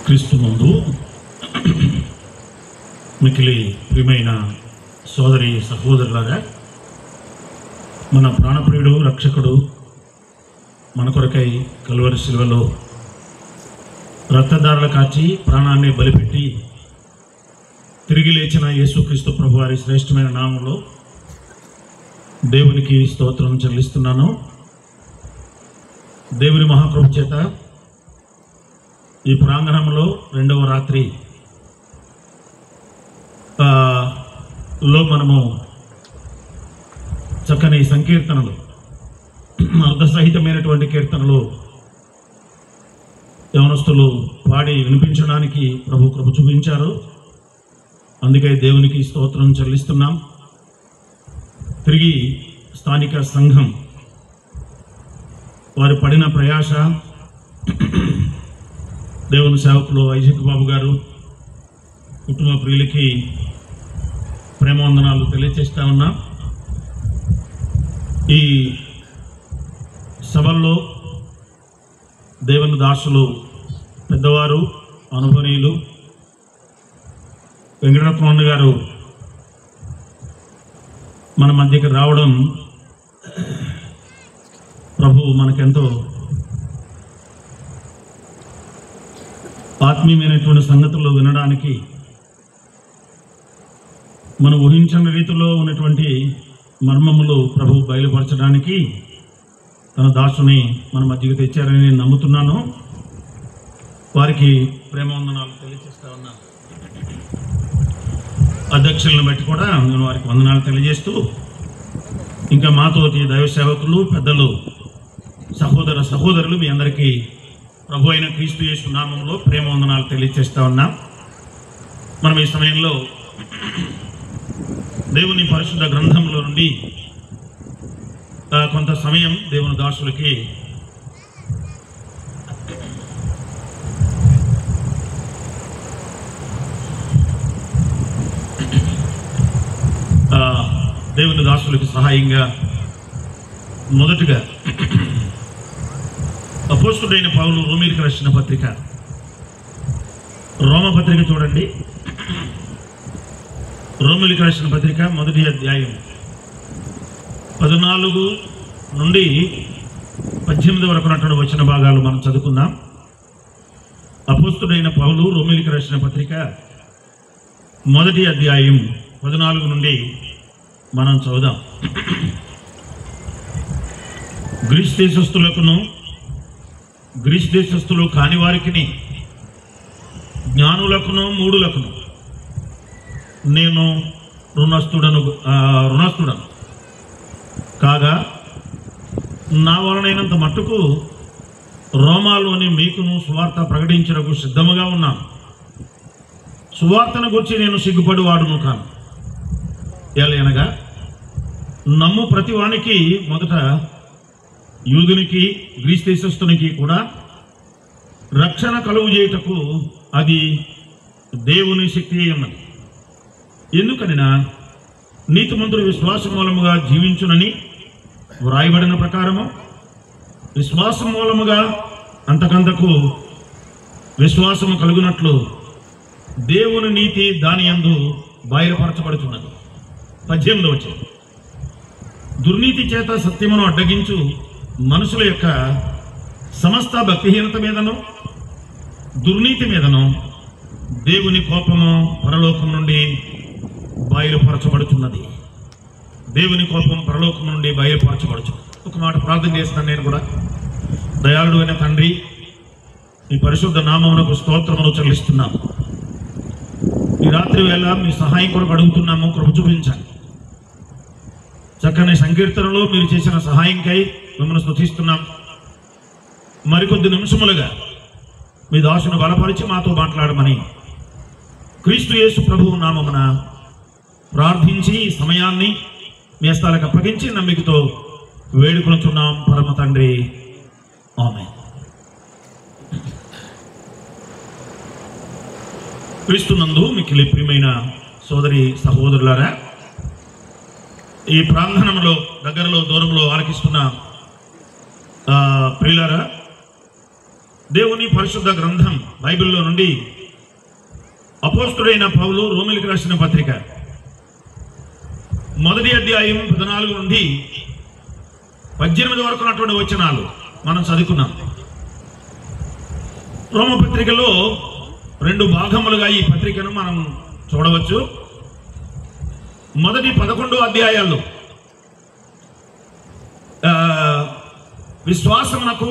క్రీస్తునందు మిక్కిలి ప్రియమైన సోదరి సహోదరులారా, మన ప్రాణప్రియుడు రక్షకుడు మన కొరకై కల్వరి శిలువలో రక్తధారలు కాచి ప్రాణాన్ని బలిపెట్టి తిరిగి లేచిన యేసుక్రీస్తు ప్రభువారి శ్రేష్టమైన నామంలో దేవునికి స్తోత్రం చెల్లిస్తున్నాను. దేవుని మహాప్రభు చేత ఈ ప్రాంగణంలో రెండవ రాత్రి లో మనము చక్కని సంకీర్తనలు, అర్థసహితమైనటువంటి కీర్తనలు యవనస్తులు పాడి వినిపించడానికి ప్రభు కృప చూపించారు. అందుకే దేవునికి స్తోత్రం చెల్లిస్తున్నాం. తిరిగి స్థానిక సంఘం వారు పడిన ప్రయాస, దేవుని సేవకులు ఐజక్ బాబు గారు కుటుంబ ప్రియులకి ప్రేమవందనాలు తెలియజేస్తా ఉన్నా. ఈ సభల్లో దేవుని దాసులు, పెద్దవారు, అనుభవనీయులు వెంకటరత్న గారు మన మధ్యకి రావడం ప్రభు మనకెంతో ఆత్మీయమైనటువంటి సంగతులు వినడానికి, మనం ఊహించిన రీతిలో ఉన్నటువంటి మర్మములు ప్రభు బయలుపరచడానికి తన దాసుని మన మధ్యకి తెచ్చారని నేను నమ్ముతున్నాను. వారికి ప్రేమవందనాలు తెలియజేస్తా ఉన్నాను. అధ్యక్షులను బట్టి కూడా నేను వారికి వందనాలు తెలియజేస్తూ, ఇంకా మాతోటి దైవ సేవకులు, పెద్దలు, సహోదరులు మీ అందరికీ ప్రభు అయిన క్రీస్తు యేసు నామంలో ప్రేమ వందనాలు తెలియజేస్తా ఉన్నాం. మనం ఈ సమయంలో దేవుని పరిశుద్ధ గ్రంథంలో నుండి కొంత సమయం దేవుని దాసులకి సహాయంగా మొదటగా అపోస్తుడైన పౌలు రోమీయులకు రాసిన పత్రిక, రోమపత్రిక చూడండి. రోమీయులకు రాసిన పత్రిక మొదటి అధ్యాయం 14 నుండి 18 వరకు ఉన్నటువంటి వచ్చిన భాగాలు మనం చదువుకుందాం. అపోస్తుడైన పౌలు రోమీయులకు రాసిన పత్రిక మొదటి అధ్యాయం 14 నుండి మనం చదువుదాం. గ్రీసు దేశస్థులు కాని వారికిని, జ్ఞానులకును మూఢులకును నేను రుణస్థుడను కాగా, నా వలనైనంత మట్టుకు రోమాలోని మీకును సువార్త ప్రకటించడానికి సిద్ధముగా ఉన్నాను. సువార్తను గురించి నేను సిగ్గుపడి వాడును కాను. ఎలాగనగా నమ్ము ప్రతి వానికి మొదట యూదునికి, గ్రీసు దేశస్థునికి కూడా రక్షణ కలుగు చేయుటకు అది దేవుని శక్తి ఉన్నది. ఎందుకనినా నీతిమంతుడు విశ్వాస మూలముగా జీవించునని వ్రాయబడిన ప్రకారము, విశ్వాసం మూలముగా అంతకంతకు విశ్వాసము కలుగునట్లు దేవుని నీతి దాని యందు బయలుపరచబడుతున్నది. 18 వచ్చే దుర్నీతి చేత సత్యమును అడ్డగించు మనుషుల యొక్క సమస్త భక్తిహీనత మీదను, దుర్నీతి మీదను దేవుని కోపము పరలోకం నుండి బయలుపరచబడుతున్నది. దేవుని కోపం పరలోకం నుండి బయలుపరచబడుచు. ఒక మాట ప్రార్థన చేస్తున్నాను నేను కూడా. దయాళుడు అయిన తండ్రి, ఈ పరిశుద్ధ నామమునకు స్తోత్రమును చెల్లిస్తున్నాము. ఈ రాత్రి వేళ మీ సహాయం కొరకు అడుగుతున్నాము. కృప చూపించండి. చక్కని సంకీర్తనలో మీరు చేసిన సహాయంకై మిమ్మల్ని స్తుతిస్తున్నాం. మరికొద్ది నిమిషములుగా మీ దాసును బలపరిచి మాతో మాట్లాడమని క్రీస్తు యేసు ప్రభువు నామమున ప్రార్థించి ఈ సమయాన్ని మీ హస్తాలకు అప్పగించి నమ్మికతో వేడుకొనుచున్నాం పరమ తండ్రి. ఆమేన్. క్రీస్తునందు మిక్కిలి ప్రియమైన సోదరి సహోదరులారా, ఈ ప్రాంగణంలో దగ్గరలో దూరంలో ఆలకిస్తున్న ప్రియులారా, దేవుని పరిశుద్ధ గ్రంథం బైబిల్లో నుండి అపోస్తుడైన పౌలు రోమీయులకు రాసిన పత్రిక 1వ అధ్యాయం 14 నుండి 18 వరకు ఉన్నటువంటి వచనాలు మనం చదువుకున్నాం. రోమపత్రికలో 2 భాగములుగా ఈ పత్రికను మనం చూడవచ్చు. మొదటి 11 అధ్యాయాల్లో విశ్వాసమునకు,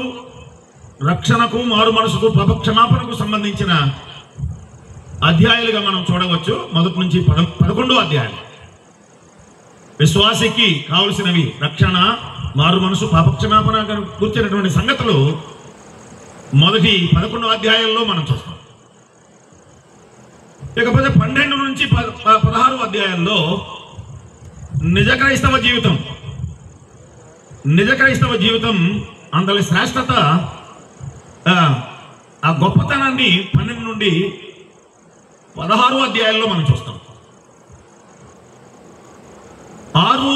రక్షణకు, మారు మనసుకు, పాపక్షమాపణకు సంబంధించిన అధ్యాయాలుగా మనం చూడవచ్చు. మొదటి నుంచి 11 అధ్యాయాలు విశ్వాసికి కావలసినవి రక్షణ, మారు మనసు, పాపక్షమాపణ కూర్చున్నటువంటి సంగతులు మొదటి 11 అధ్యాయాల్లో మనం చూస్తాం. ఇకపోతే 12 నుంచి 16 అధ్యాయాల్లో నిజ క్రైస్తవ జీవితం అందులో శ్రేష్టత, ఆ గొప్పతనాన్ని 12 నుండి 16 అధ్యాయాల్లో మనం చూస్తాం. 6,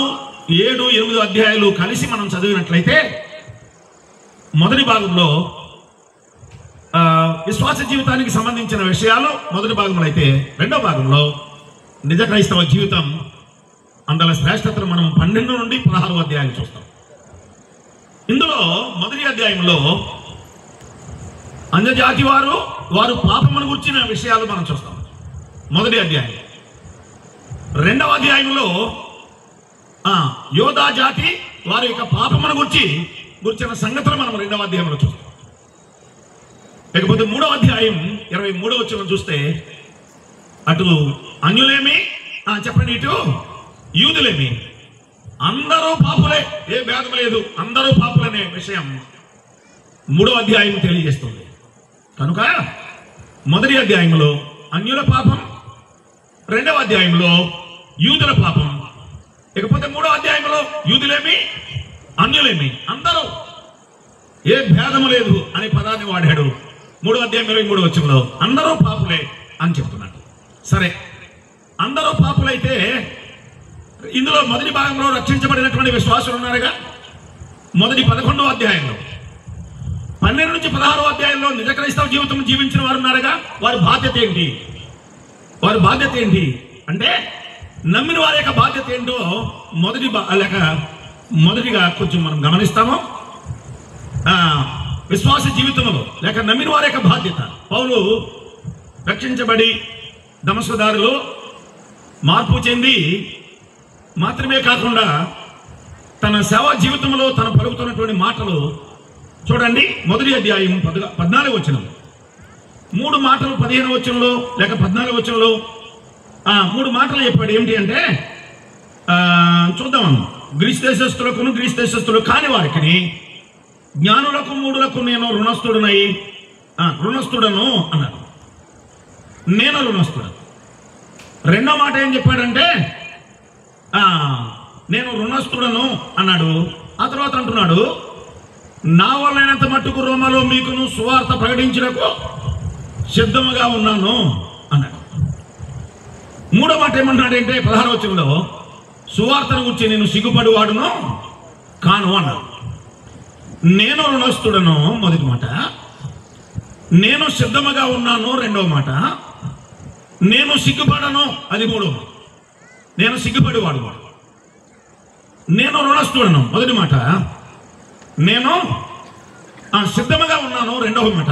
7, 8 అధ్యాయాలు కలిసి మనం చదివినట్లయితే మొదటి భాగంలో విశ్వాస జీవితానికి సంబంధించిన విషయాలు మొదటి భాగంలో అయితే, రెండవ భాగంలో నిజ క్రైస్తవ జీవితం అందులో శ్రేష్టతను మనం 12 నుండి 16 అధ్యాయాలు చూస్తాం. ఇందులో మొదటి అధ్యాయంలో అన్యజాతి వారు పాపమును గుర్చిన విషయాలు మనం చూస్తాం మొదటి అధ్యాయం. రెండవ అధ్యాయంలో యోధా జాతి వారి యొక్క పాపమును గుర్చిన సంగతులు మనం రెండవ అధ్యాయంలో చూస్తాం. లేకపోతే 3వ అధ్యాయం 23వ వచనం చూస్తే అటు అన్యులేమి చెప్పండి, ఇటు యూదులేమి అందరూ పాపులే, ఏ భేదం లేదు, అందరూ పాపులనే విషయం 3వ అధ్యాయం తెలియజేస్తుంది. కనుక మొదటి అధ్యాయంలో అన్యుల పాపం, రెండవ అధ్యాయంలో యూదుల పాపం. ఇకపోతే 3వ అధ్యాయంలో యూదులేమి, అన్యులేమి అందరూ, ఏ భేదము లేదు అనే పదాన్ని వాడాడు. 3వ అధ్యాయం 23వ వచనంలో అందరూ పాపులే అని చెప్తున్నాడు. సరే, అందరూ పాపులైతే ఇందులో మొదటి భాగంలో రక్షించబడినటువంటి విశ్వాసులు ఉన్నారుగా. మొదటి 11వ అధ్యాయంలో 12 నుంచి 16వ అధ్యాయంలో నిజ క్రైస్తవ జీవితం జీవించిన వారు ఉన్నారుగా. వారి బాధ్యత ఏంటి అంటే, నమ్మిన వారి యొక్క బాధ్యత ఏంటో మొదటిగా కొంచెం మనం గమనిస్తాము. విశ్వాస జీవితంలో లేక నమ్మిన వారి యొక్క బాధ్యత. పౌలు రక్షించబడి దమస్కు దారిలో మార్పు చెంది మాత్రమే కాకుండా తన సేవా జీవితంలో తన పలుకుతున్నటువంటి మాటలు చూడండి. మొదటి అధ్యాయం 14వ వచనం 3 మాటలు 15వ వచనంలో లేక 14వ వచనంలో 3 మాటలు చెప్పాడు. ఏమిటి అంటే, చూద్దాం. గ్రీస్ దేశస్తులు కాని వారికి, జ్ఞానులకు, మూఢులకు నేను రుణస్థుడను అన్నాడు. నేను రుణస్థుడను. రెండో మాట ఏం చెప్పాడంటే, నేను రుణస్థుడను అన్నాడు. ఆ తర్వాత అంటున్నాడు, నా వల్లైనంత మట్టుకు రోమలో మీకును సువార్త ప్రకటించుటకు సిద్ధముగా ఉన్నాను అన్నాడు. మూడో మాట ఏమన్నాడంటే 16వ వచనంలో, సువార్తను గురించి నేను సిగ్గుపడివాడును కాను అన్నాడు. నేను రుణస్థుడను మొదటి మాట, నేను సిద్ధముగా ఉన్నాను రెండవ మాట, నేను సిగ్గుపడను అది మూడో మాట. నేను సిగ్గుపడివాడు, నేను రుణస్థుడను మొదటి మాట, నేను సిద్ధముగా ఉన్నాను రెండవ మాట,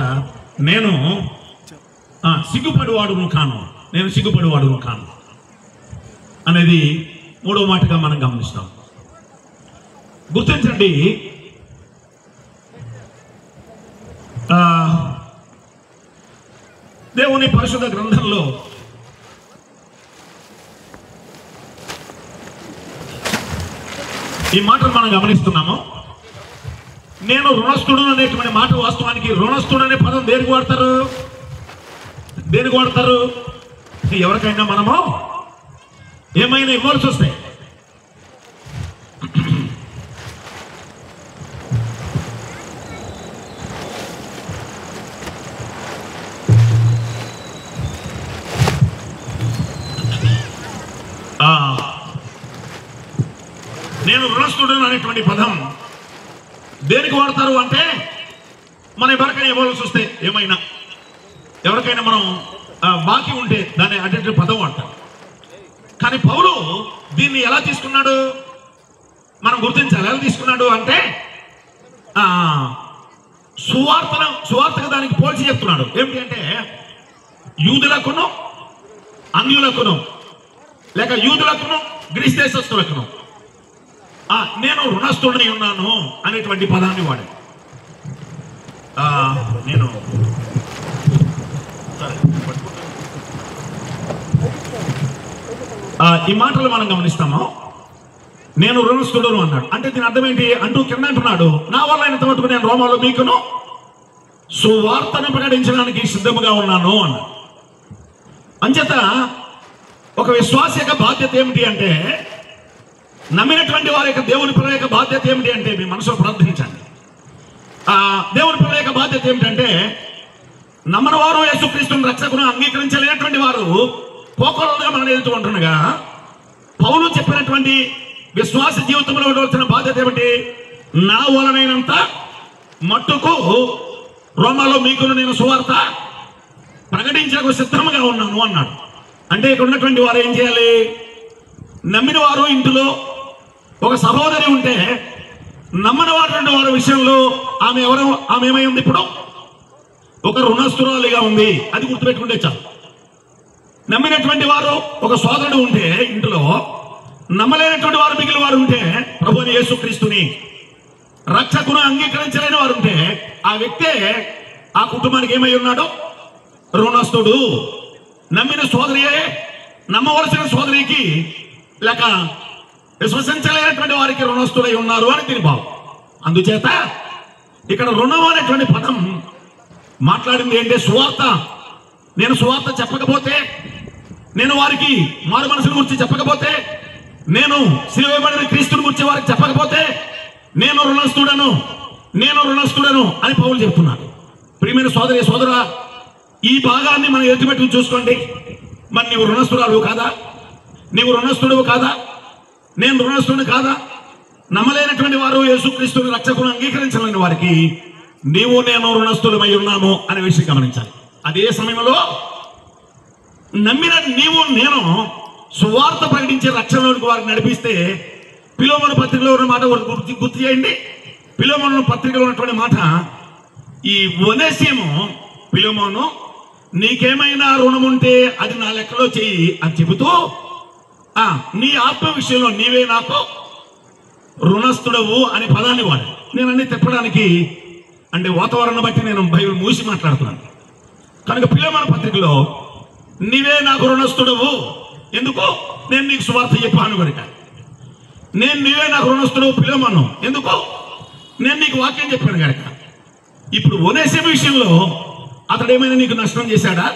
నేను సిగ్గుపడివాడును కాను అనేది మూడవ మాటగా మనం గమనిస్తాం. గుర్తించండి, దేవుని పరిశుద్ధ గ్రంథంలో ఈ మాటలు మనం గమనిస్తున్నాము. నేను రుణస్థుడు అనేటువంటి మాట వాస్తవానికి రుణస్థుడు అనే పదం దేనికి వాడతారు? ఎవరికైనా మనము ఏమైనా ఇవ్వాల్సి వస్తే, నేను రుణస్థుడు అనేటువంటి పదం దేనికి వాడతారు అంటే, మనం ఎవరికైనా ఇవ్వాల్సి వస్తే ఏమైనా ఎవరికైనా మనం బాకీ ఉంటే దాన్ని అటు పదం అంటాం. కానీ పౌలు దీన్ని ఎలా తీసుకున్నాడు మనం గుర్తించాలి. ఎలా తీసుకున్నాడు అంటే సువార్తగా దానికి పోల్చి చెప్తున్నాడు. ఏమిటి అంటే యూదులకును అన్యులకును లేక యూదులకును గ్రీస్ దేశస్తులకును నేను రుణస్థుడిని ఉన్నాను అనేటువంటి పదాన్ని వాడు. నేను ఈ మాటలు మనం గమనిస్తాము. నేను రుణస్థుడును అన్నాడు అంటే దీని అర్థం ఏంటి అంటూ కింద అంటున్నాడు, నా వల్ల అయినంత మటుకు నేను రోమాలో మీకును సువార్తను ప్రకటించడానికి సిద్ధముగా ఉన్నాను అన్నాడు. అంచేత ఒక విశ్వాస యొక్క బాధ్యత ఏమిటి అంటే, నమ్మినటువంటి వారి యొక్క దేవుని పిల్లల యొక్క బాధ్యత ఏమిటి అంటే, మీ మనసులో ప్రార్థించండి. దేవుని పిల్లల యొక్క బాధ్యత ఏమిటంటే, నమ్మని వారు యేసుక్రీస్తుని రక్షకును అంగీకరించలేనటువంటి వారు పోకలుగా మనం ఎదుగుతూ ఉంటుండగా, పౌలు చెప్పినటువంటి విశ్వాస జీవితంలో ఉండవలసిన బాధ్యత ఏమిటి, నా వలనైనంత మట్టుకు రోమాలో మీకును నేను సువార్త ప్రకటించకు సిద్ధముగా ఉన్నాను అన్నాడు. అంటే ఇక్కడ ఉన్నటువంటి వారు ఏం చేయాలి, నమ్మిన వారు ఇంటిలో ఒక సహోదరి ఉంటే నమ్మని వారి విషయంలో ఆమె ఏమై ఉంది, ఇప్పుడు ఒక రుణస్థురాలిగా ఉంది. అది గుర్తుపెట్టుకుంటే చాలు. నమ్మినటువంటి వారు ఒక సోదరుడు ఉంటే ఇంటిలో, నమ్మలేనటువంటి వారు మిగిలిన వారు ఉంటే, ప్రభువైన యేసుక్రీస్తుని రక్షకును అంగీకరించలేని వారు ఉంటే, ఆ వ్యక్తే ఆ కుటుంబానికి ఏమై ఉన్నాడు, రుణస్థుడు. నమ్మిన సోదరియే నమ్మవలసిన సోదరికి లేక విశ్వసించలేనటువంటి వారికి రుణస్థుడై ఉన్నారు అని దీని భావం. అందుచేత ఇక్కడ రుణం అనేటువంటి పదం మాట్లాడింది ఏంటి, సువార్త. నేను సువార్త చెప్పకపోతే, నేను వారికి మారు మనసుల గురించి చెప్పకపోతే, నేను సిలువబడిన క్రీస్తుని గురించి వారికి చెప్పకపోతే నేను రుణస్థుడను అని పౌలు చెప్తున్నాడు. ప్రియమైన సోదరా, ఈ భాగాన్ని మనం ఎత్తుపెట్టుకుని చూసుకోండి. మరి నీవు రుణస్థురాలు కాదా, నీవు రుణస్థుడు కాదా, నేను రుణస్థుడిని కాదా? నమ్మలేనటువంటి వారు యేసుక్రీస్తుని రక్షకుని అంగీకరించలేని వారికి నేను రుణస్థులమై ఉన్నాము అనే విషయం గమనించాలి. అదే సమయంలో నమ్మిన నేను సువార్త ప్రకటించే రక్షణలోనికి వారిని నడిపిస్తే, ఫిలోమోను పత్రికలో ఉన్న మాట గుర్తు చేయండి. ఫిలోమోను పత్రికలో ఉన్నటువంటి మాట, ఈ ఒనేసిము ఫిలోమోను నీకేమైనా రుణం ఉంటే అది నా లెక్కలో చెయ్యి అని చెబుతూ, నీ ఆత్మ విషయంలో నీవే నాకు రుణస్థుడవు అనే పదాన్ని వాడు. నేను అన్ని తిప్పడానికి అంటే వాతావరణం బట్టి నేను బైబిల్ మూసి మాట్లాడుతున్నాను కనుక ఫిలోమోను పత్రికలో నీవే నాకు రుణస్థుడవు, ఎందుకు, నేను నీకు సువార్త చెప్పాను కనుక. నీవే నాకు రుణస్థుడవు ఫిలోమోను, ఎందుకు, నేను నీకు వాక్యం చెప్పాను కనుక. ఇప్పుడు ఒనేసిము విషయంలో అతడు ఏమైనా నీకు నష్టం చేశాడా,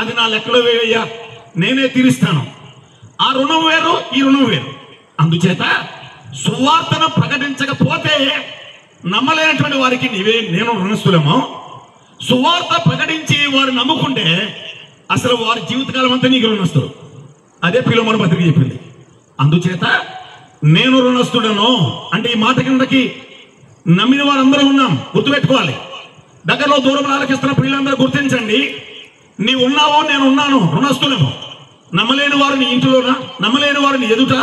అది నా లెక్కలో వేయ్యా, నేనే తీరుస్తాను. ఆ రుణం వేరు, ఈ రుణం వేరు. అందుచేత సువార్తను ప్రకటించకపోతే నమ్మలేనటువంటి వారికి నేను రుణస్థులేమో, సువార్త ప్రకటించి వారు నమ్ముకుంటే అసలు వారి జీవితకాలం అంతా నీకు రుణస్థుడు. అదే ఫిలోమోను పత్రిక చెప్పింది. అందుచేత నేను రుణస్థుడను అంటే ఈ మాట కిందకి నమ్మిన వారందరూ ఉన్నాం, గుర్తుపెట్టుకోవాలి. దగ్గరలో దూరంలో ఆలకిస్తున్న పిల్లలందరూ గుర్తించండి, నీవు ఉన్నావో నేను ఉన్నాను, రుణస్థులేమో. నమ్మలేని వారు నీ ఇంటిలోనా, నమ్మలేని వారు నీ ఎదుట,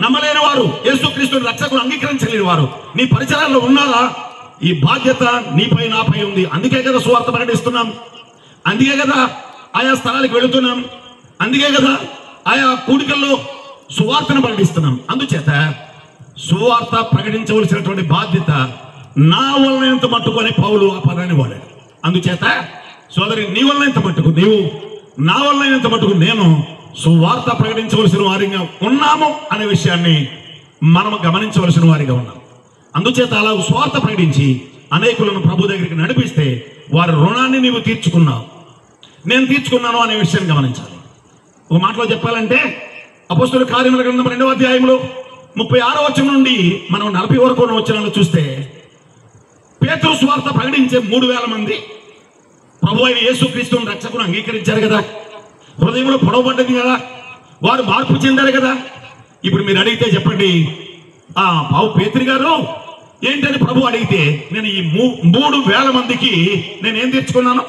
నమ్మలేని వారు యేసుక్రీస్తుని రక్షకులు అంగీకరించలేని వారు నీ పరిసరాల్లో ఉన్నారా, ఈ బాధ్యత నీపై నాపై ఉంది. అందుకే కదా సువార్త ప్రకటిస్తున్నాం, అందుకే కదా ఆయా స్థలాలకు వెళుతున్నాం, అందుకే కదా ఆయా కూడికల్లో సువార్తను ప్రకటిస్తున్నాం. అందుచేత సువార్త ప్రకటించవలసినటువంటి బాధ్యత నా వలన ఎంత మట్టుకు అని పౌలు ఆ పదాన్ని వాడాడు. అందుచేత సోదరి, నీ వలన ఎంత మట్టుకు నీవు, నా వలన ఎంత మట్టుకు నేను సువార్త ప్రకటించవలసిన వారిగా ఉన్నాము అనే విషయాన్ని మనం గమనించవలసిన వారిగా ఉన్నాం. అందుచేత అలా సువార్త ప్రకటించి అనేకులను ప్రభు దగ్గరికి నడిపిస్తే వారి రుణాన్ని నీవు తీర్చుకున్నావు, నేను తీర్చుకున్నాను అనే విషయాన్ని గమనించాలి. ఒక మాటలో చెప్పాలంటే అపోస్తలుల కార్యముల గ్రంథం 2వ అధ్యాయంలో 36వ వచనం నుండి మనం 40 వరకు ఉన్న వచనాలు చూస్తే, పేతురు సువార్త ప్రకటించే 3000 మంది ప్రభు అయిన యేసుక్రీస్తుని రక్షకును అంగీకరించారు కదా, హృదయంలో పొడవబడ్డది కదా, వారు మార్పు చెందారు కదా. ఇప్పుడు మీరు అడిగితే చెప్పండి, పేతురు గారు ఏంటని ప్రభు అడిగితే, నేను ఈ 3,000 మందికి నేనేం తీర్చుకున్నాను?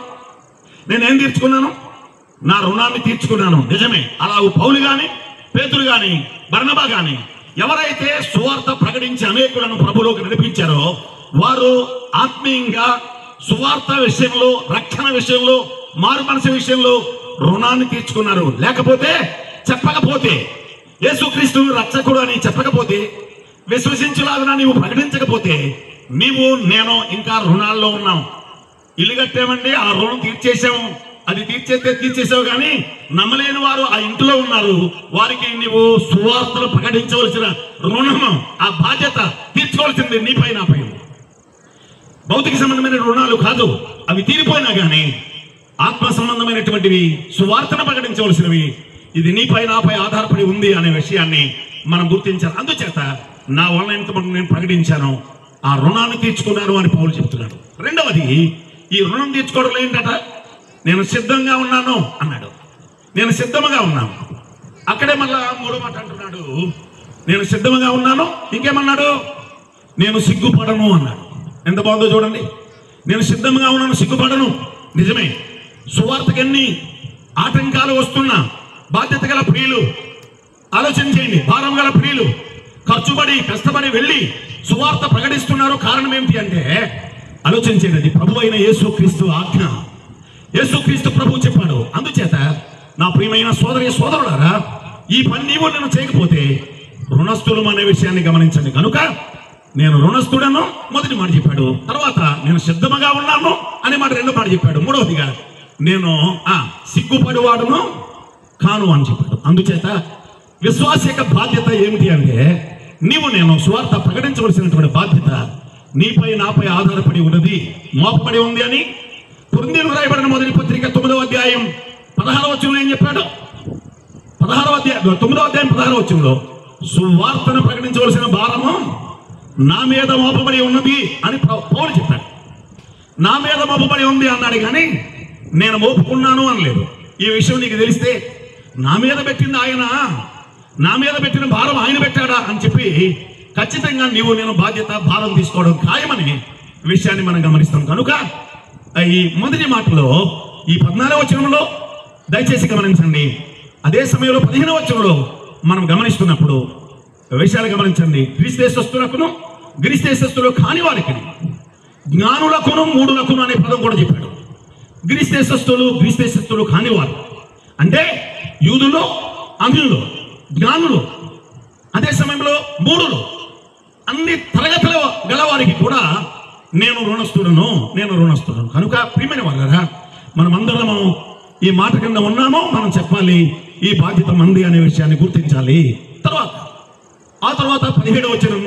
నా రుణాన్ని తీర్చుకున్నాను. నిజమే. అలా పౌలు గాని, పేతురు గాని, బర్నబా గాని ఎవరైతే సువార్త ప్రకటించి అనేకులను ప్రభులోకి నడిపించారో వారు ఆత్మీయంగా సువార్త విషయంలో, రక్షణ విషయంలో, మారు మనసు విషయంలో రుణాన్ని తీర్చుకున్నారు. లేకపోతే, చెప్పకపోతే, యేసుక్రీస్తును రక్షకుడు అని చెప్పకపోతే, విశ్వసించులాగా నీవు ప్రకటించకపోతే నేను ఇంకా రుణాల్లో ఉన్నాం. ఇల్లు కట్టామండి, ఆ రుణం తీర్చేసాము, అది తీర్చేసావు కానీ నమ్మలేని వారు ఆ ఇంట్లో ఉన్నారు. వారికి నీవు సువార్తను ప్రకటించవలసిన రుణము, ఆ బాధ్యత తీర్చుకోవాల్సింది నీపై నాపై. భౌతిక సంబంధమైన రుణాలు కాదు, అవి తీరిపోయినా కానీ ఆత్మ సంబంధమైనటువంటివి, సువార్తను ప్రకటించవలసినవి, ఇది నీపై నాపై ఆధారపడి ఉంది అనే విషయాన్ని మనం గుర్తించాలి. అందుచేత నా వల్ల ఎంతమంది నేను ప్రకటించాను, ఆ రుణాన్ని తీర్చుకున్నాను అని పౌలు చెప్తున్నాడు. రెండవది, ఈ రుణం తీర్చుకోవడంలో ఏంటట, నేను సిద్ధంగా ఉన్నాను అన్నాడు. నేను సిద్ధంగా ఉన్నాను. అక్కడే మళ్ళా మూడో మాట అంటున్నాడు, నేను సిద్ధంగా ఉన్నాను. ఇంకేమన్నాడు, నేను సిగ్గుపడను అన్నాడు. ఎంత బాగుందో చూడండి. నేను సిద్ధంగా ఉన్నాను, సిగ్గుపడను. నిజమే. సువార్తకి ఎన్ని ఆటంకాలు వస్తున్నా బాధ్యత గల ప్రియులు ఆలోచన చేయండి. భారం గల ప్రియులు ఖర్చుపడి కష్టపడి వెళ్ళి సువార్త ప్రకటిస్తున్నారు. కారణం ఏమిటి అంటే ఆలోచన చేయండి, అది ప్రభు అయిన యేసుక్రీస్తు ఆజ్ఞ. యేసుక్రీస్తు ప్రభు చెప్పాడు. అందుచేత నా ప్రియమైన సోదరులారా, ఈ పని నీవు నేను చేయకపోతే రుణస్థులం అనే విషయాన్ని గమనించండి. కనుక నేను రుణస్థుడను మొదటి మాట చెప్పాడు. తర్వాత నేను సిద్ధముగా ఉన్నాను అనే మాట రెండో మాట చెప్పాడు. మూడవదిగా నేను సిగ్గుపడివాడును కాను అని చెప్పాడు. అందుచేత విశ్వాస యొక్క బాధ్యత ఏమిటి అంటే నేను సువార్త ప్రకటించవలసినటువంటి బాధ్యత నీపై నాపై ఆధారపడి ఉన్నది, మోపబడి ఉంది అని కొరింథీయులకు రాయబడిన మొదటి పత్రిక 9వ అధ్యాయం 16వ వచనంలో ఏం చెప్పాడు? 9వ అధ్యాయం 16వ వచనంలో సువార్తను ప్రకటించవలసిన భారము నా మీద మోపబడి ఉన్నది అని పౌలు చెప్పాడు. నా మీద మోపబడి ఉంది అన్నాడు కానీ నేను మోపుకున్నాను అనలేదు. ఈ విషయం నీకు తెలిస్తే, నా మీద పెట్టింది ఆయన, నా మీద పెట్టిన భారం ఆయన పెట్టాడా అని చెప్పి ఖచ్చితంగా నేను బాధ్యత భారం తీసుకోవడం ఖాయమని విషయాన్ని మనం గమనిస్తాం. కనుక ఈ మొదటి మాటలో ఈ 14వ వచనంలో దయచేసి గమనించండి. అదే సమయంలో 15వ వచనంలో మనం గమనిస్తున్నప్పుడు విషయాలు గమనించండి. గ్రీస్తేశస్తులకును గ్రీస్తేశస్తులు కాని వారికి, జ్ఞానులకును మూఢులకును అనే పదం కూడా చెప్పాడు. గ్రీస్తేశస్తులు కానివారు అంటే యూదులు, అన్యులు, జ్ఞానులు, అదే సమయంలో మూఢులు, అన్ని తరగతుల గలవారికి కూడా నేను రుణస్థుడను. కనుక ప్రియమైన వాళ్ళరా, మనమందరము ఈ మాట కింద ఉన్నామో మనం చెప్పాలి, ఈ బాధ్యత మంది అనే విషయాన్ని గుర్తించాలి. ఆ తర్వాత 17వ వచనం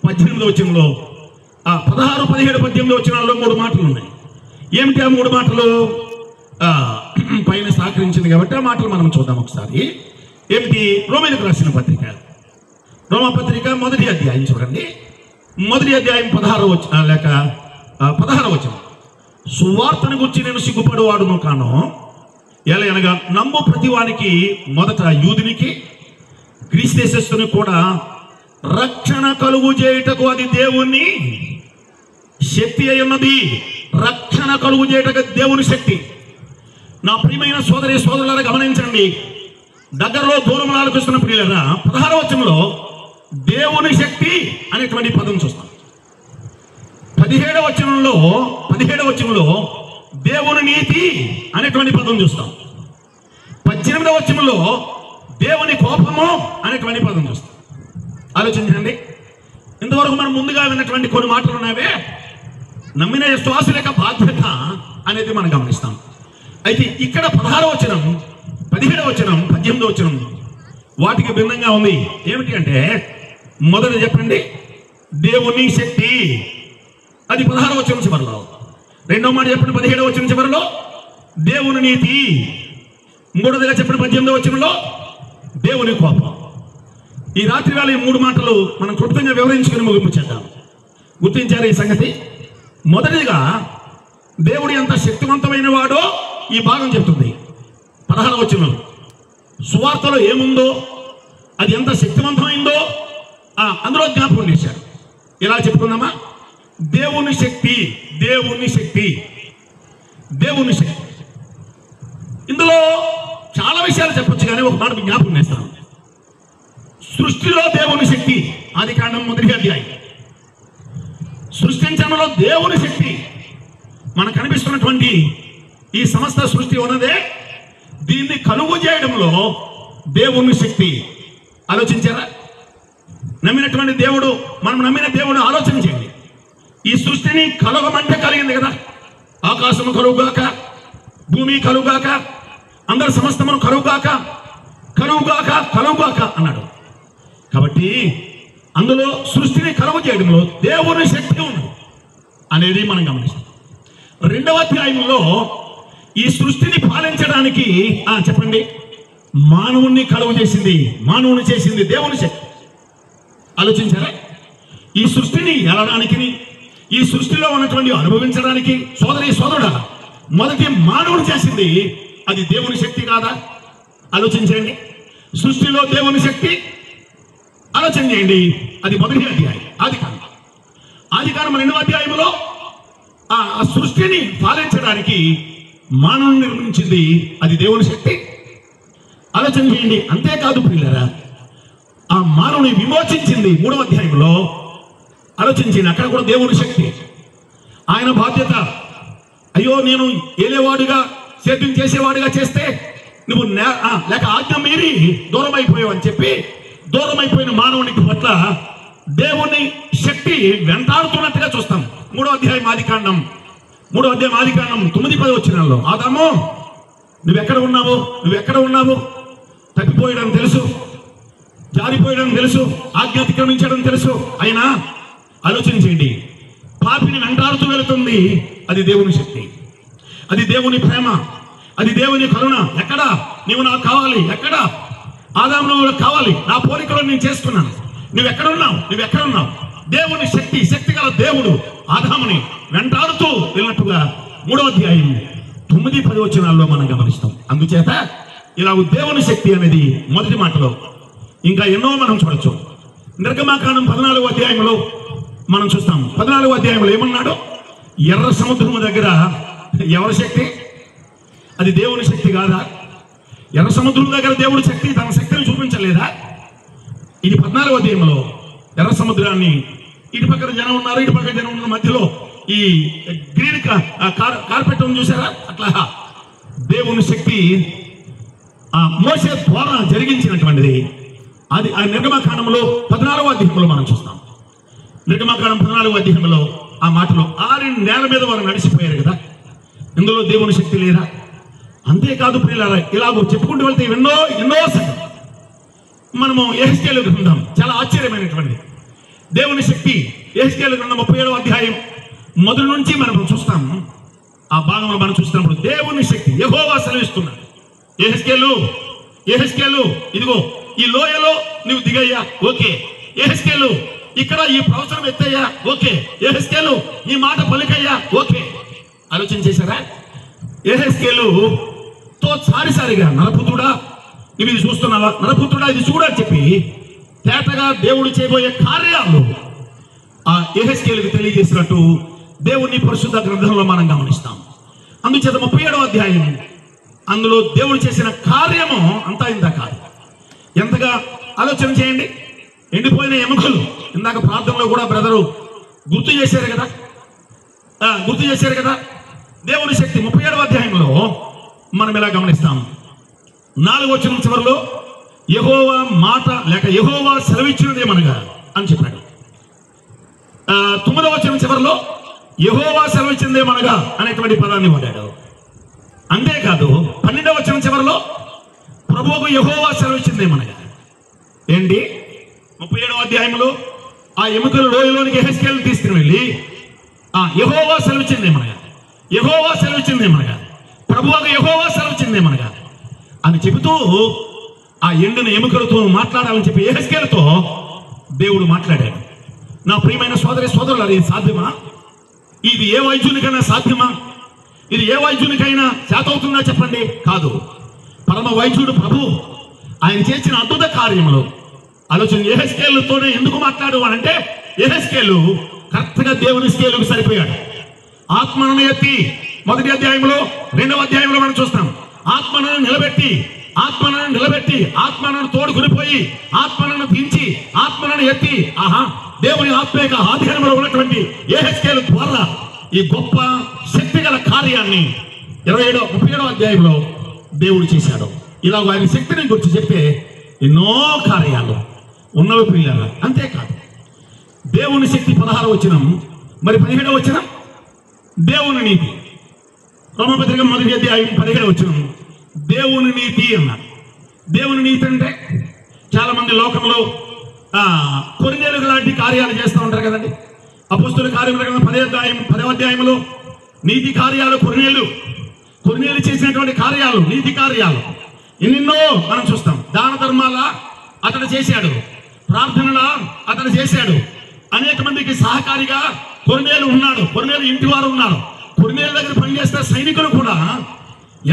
18వ వచనంలో 16, 17, 18 వచనాల్లో 3 మాటలు ఉన్నాయి. ఏమిటి ఆ 3 మాటలు? పైన సహకరించింది కాబట్టి ఆ మాటలు మనం చూద్దాం ఒకసారి. ఏమిటి? రోమీయులకు రాసిన పత్రిక, రోమపత్రిక 1వ అధ్యాయం చూడండి. 1వ అధ్యాయం 16వ వచనం. సువార్తను గురించి నేను సిగ్గుపడువాడును కాను, ఎలాగనగా నమ్ము ప్రతివానికి మొదట యూదునికి గ్రీస్తేశస్తుని కూడా రక్షణ కలుగు చేయుటకు అది దేవుని శక్తి అయి ఉన్నది. రక్షణ కలుగు చేయుటకు దేవుని శక్తి. నా ప్రియమైన సోదరులారా గమనించండి. దగ్గరలో దూరంలో ఆలోచిస్తున్న ప్రియులారా, 16వ వచనంలో దేవుని శక్తి అనేటువంటి పదం చూస్తాం. 17వ వచనంలో దేవుని నీతి అనేటువంటి పదం చూస్తాం. 18వ వచనంలో దేవుని కోపము అనేటువంటి పదం చూస్తాం. ఆలోచించండి. ఇంతవరకు మనం ముందుగా విన్నటువంటి కొన్ని మాటలు ఉన్నావే, నమ్మిన విశ్వాసుల యొక్క బాధ్యత అనేది మనం గమనిస్తాం. అయితే ఇక్కడ 16వ వచనం, 17వ వచనం, 18వ వచనం వాటికి భిన్నంగా ఉంది. ఏమిటి అంటే, మొదట చెప్పండి దేవుని శక్తి, అది 16వ వచనం చివరిలో. రెండవ మాట చెప్పండి 17వ వచనం చివరిలో దేవుని నీతి. మూడవదిగా చెప్పండి 18వ వచనంలో దేవుని కోపం. ఈ రాత్రి వేళ ఈ 3 మాటలు మనం క్లుప్తంగా వివరించుకుని ముగింపు చేద్దాం. గుర్తించారు ఈ సంగతి? మొదటిగా దేవుడు ఎంత శక్తివంతమైన వాడో ఈ భాగం చెప్తుంది. 16వ వచనం సువార్తలో ఏముందో, అది ఎంత శక్తివంతమైందో అందులో జ్ఞాపకం చేశాడు. ఇలా చెప్పుకుందామా? దేవుని శక్తి, దేవుని శక్తి, దేవుని శక్తి. ఇందులో చాలా విషయాలు చెప్పొచ్చు, కానీ ఒక మాట జ్ఞాపకం చేస్తాను. సృష్టిలో దేవుని శక్తి, ఆదికాండం 1వ అధ్యాయం. సృష్టించడంలో దేవుని శక్తి. మనకు కనిపిస్తున్నటువంటి ఈ సమస్త సృష్టి ఉన్నదే, దీన్ని కలుగు చేయడంలో దేవుని శక్తి. ఆలోచించారా? నమ్మినటువంటి దేవుడు, మనం నమ్మిన దేవుడు ఆలోచన చేయండి. ఈ సృష్టిని కలుగమంటే కలిగింది కదా. ఆకాశము కలుగుగాక, భూమి కలుగుగాక, అందరి సమస్తమును కలుగుగాక, కలుగుగాక, కలుగుగాక అన్నాడు. కాబట్టి అందులో సృష్టిని కలుగు చేయడంలో దేవుని శక్తి ఉంది అనేది మనం గమనిస్తాం. 2వ అధ్యాయంలో ఈ సృష్టిని పాలించడానికి చెప్పండి, మానవుణ్ణి కలుగు చేసింది, మానవుని చేసింది దేవుని శక్తి. ఆలోచించారా? ఈ సృష్టిని ఎలడానికి, ఈ సృష్టిలో ఉన్నటువంటి అనుభవించడానికి సోదరి సోదరుడా, మొదటి మానవుడు చేసింది అది దేవుని శక్తి కాదా? ఆలోచించండి. సృష్టిలో దేవుని శక్తి, ఆలోచన చేయండి. అది 1వ అధ్యాయం ఆదికాండం 2వ అధ్యాయంలో ఆ సృష్టిని పాలించడానికి మానవుని నిర్మించింది అది దేవుని శక్తి. ఆలోచన చేయండి. అంతేకాదు ప్రియులారా, ఆ మానవుని విమోచించింది 3వ అధ్యాయంలో. ఆలోచించండి, అక్కడ కూడా దేవుని శక్తి. ఆయన బాధ్యత, అయ్యో నేను ఏలేవాడుగా, సేద్యం చేసేవాడుగా చేస్తే నువ్వు లేక ఆజ్ఞ మీరి దూరం అయిపోయావు అని చెప్పి దూరం అయిపోయిన మానవునికి పట్ల దేవుని శక్తి వెంటాడుతున్నట్టుగా చూస్తాం. 3వ అధ్యాయం ఆదికాండం 9-10 వచనాల్లో, ఆదాము నువ్వెక్కడ ఉన్నావు, తప్పిపోయడం తెలుసు, జారిపోయడం తెలుసు, ఆజ్ఞ అతిక్రమించడం తెలుసు, అయినా ఆలోచించండి, పాపిని వెంటాడుతూ వెళుతుంది. అది దేవుని శక్తి, అది దేవుని ప్రేమ, అది దేవుని కరుణ. ఎక్కడ నీవు నాకు కావాలి, ఎక్కడ ఆదాము నువ్వు కావాలి, నా పోలికలో నేను చేసుకున్నాను, నువ్వెక్కడున్నావు. దేవుని శక్తి, శక్తి గల దేవుడు ఆదాముని వెంటాడుతూ వెళ్ళినట్టుగా 3వ అధ్యాయం 9-10 వచనాల్లో మనం గమనిస్తాం. అందుచేత ఇలా దేవుని శక్తి అనేది మొదటి మాటలో ఇంకా ఎన్నో మనం చూడొచ్చు. నిర్గమాకాండం 14వ అధ్యాయంలో మనం చూస్తాం. 14వ అధ్యాయంలో ఏమన్నాడు? ఎర్ర సముద్రము దగ్గర ఎవరి శక్తి? అది దేవుని శక్తి కాదా? ఎర్ర సముద్రం దగ్గర దేవుడి శక్తి తన శక్తిని చూపించలేదా? ఇది 14వ అధ్యాయంలో ఎర్ర సముద్రాన్ని, ఇటు పక్కన జనం ఉన్నారు, ఇటు పక్కన జనం ఉన్న మధ్యలో ఈ గ్రీన్ కార్పెట్ ఉంది చూసారా? అట్లా దేవుని శక్తి మోసే ద్వారా జరిగించినటువంటిది. అది ఆ నిర్గమకాండంలో 14వ అధ్యాయంలో మనం చూస్తాం. నిర్గమకాండం 14వ అధ్యాయంలో ఆ మాటలో ఆరిన నేల మీద వారు నడిచిపోయారు కదా. ఇందులో దేవుని శక్తి లేదా? అంతేకాదు ప్రియులారా, ఇలాగో చెప్పుకుంటూ వెళ్తే ఎన్నో సంగతులు మనము యెహెజ్కేలు గ్రంథం చాలా ఆశ్చర్యమైనటువంటి దేవుని శక్తి. యెహెజ్కేలు గ్రంథం 37వ అధ్యాయం మొదటి నుంచి మనం చూస్తాం. ఆ భాగంలో మనం చూస్తున్నప్పుడు దేవుని శక్తి యెహోవా సెలవిస్తున్నాడు. యెహెజ్కేలు ఇదిగో ఈ లోయలో నువ్వు దిగయ్యా, ఓకే. యెహెజ్కేలు ఇక్కడ ఈ ప్రవచనం ఎత్తయ్యా, ఓకే. యెహెజ్కేలు నీ మాట పలికయ్యా, ఓకే. ఆలోచన చేశారా? యెహెజ్కేలుతో సారిసారిగా నరపుత్రుడా ఇవి చూస్తున్నావా, నరపుత్రుడా ఇది చూడని చెప్పి తేటగా దేవుడు చేయబోయే కార్యాలు ఆ యెహెజ్కేలుకు తెలియజేసినట్టు దేవుని పరిశుద్ధ గ్రంథంలో మనం గమనిస్తాం. అందుచేత 37వ అధ్యాయం అందులో దేవుడు చేసిన కార్యము అంతా ఇంత కాదు. ఎంతగా ఆలోచన చేయండి. ఎండిపోయిన ఎముకలు, ఇందాక ప్రార్థనలో కూడా బ్రదరు గుర్తు చేశారు కదా. దేవుని శక్తి 37వ అధ్యాయంలో మనం ఇలా గమనిస్తాం. 4వ వచనం చివరిలో యెహోవా మాట లేక యెహోవా సెలవిచ్చినదేమనగా అని చెప్పాడు. 9వ వచనం చివరిలో యెహోవా సెలవిచ్చినదేమనగా అనేటువంటి పదాన్ని వాడాడు. అంతేకాదు 12వ వచనం చివరిలో ప్రభువుకు యెహోవా సెలవిచ్చిందేమనగా. ఏంటి? 37వ అధ్యాయంలో ఆ ఎముకలు లోయలోనికి యెహెజ్కేలును తీసుకుని వెళ్ళి యెహోవా సెలవిచ్చిందేమనగా, ప్రభువుకు యెహోవా సెలవిచ్చిందేమనగా అని చెబుతూ ఆ ఎండిన ఎముకలతో మాట్లాడాలని చెప్పి యెహెజ్కేలుతో దేవుడు మాట్లాడాడు. నా ప్రియమైన సోదరులారా, ఇది సాధ్యమా? ఇది ఏ వైద్యునికైనా సాధ్యమా? ఇది ఏ వైద్యునికైనా చేతవుతుందా చెప్పండి? కాదు. పరమ వైద్యుడు ప్రభు ఆయన చేసిన అద్భుత కార్యములు ఆలోచన. యెహెజ్కేలుతోనే ఎందుకు మాట్లాడు అంటే యెహెజ్కేలు కరెక్ట్గా దేవుని స్కేలుకు సరిపోయాడు. ఆత్మను ఎత్తి మొదటి అధ్యాయంలో 2వ అధ్యాయంలో మనం చూస్తాం. ఆత్మను నిలబెట్టి ఆత్మను తోడుకునిపోయి ఆత్మను దించి ఆత్మను ఎత్తి దేవుని ఆత్మీయ ఆధీనంలో ఉన్నటువంటి యెహెజ్కేలు ద్వారా ఈ గొప్ప శక్తి గల కార్యాన్ని 37వ అధ్యాయంలో దేవుడు చేశాడు. ఇలా ఆయన శక్తిని గురించి చెప్పే ఎన్నో కార్యాలు ఉన్నవి ప్రియులారా. అంతేకాదు దేవుని శక్తి 16వ వచనం, మరి 17వ వచనం దేవుని నీతి. రోమపత్రిక మొదటి అధ్యాయం 17వ వచనం దేవుని నీతి అన్నారు. దేవుని నీతి అంటే చాలా మంది లోకంలో కొరినేలు లాంటి కార్యాలు చేస్తూ ఉంటారు కదండి. అపొస్తలుల కార్యముల 10వ అధ్యాయంలో నీతి కార్యాలు కొరినేలు చేసినటువంటి కార్యాలు, నీతి కార్యాలు ఎన్నెన్నో మనం చూస్తాం. దాన ధర్మాల అతడు చేశాడు, ప్రార్థనల అతడు చేశాడు, అనేక మందికి సహకారిగా కొరినేలు ఉన్నాడు, కొరినేలు ఇంటి వారు ఉన్నారు. కొరినేలు దగ్గర పనిచేస్తే సైనికులు కూడా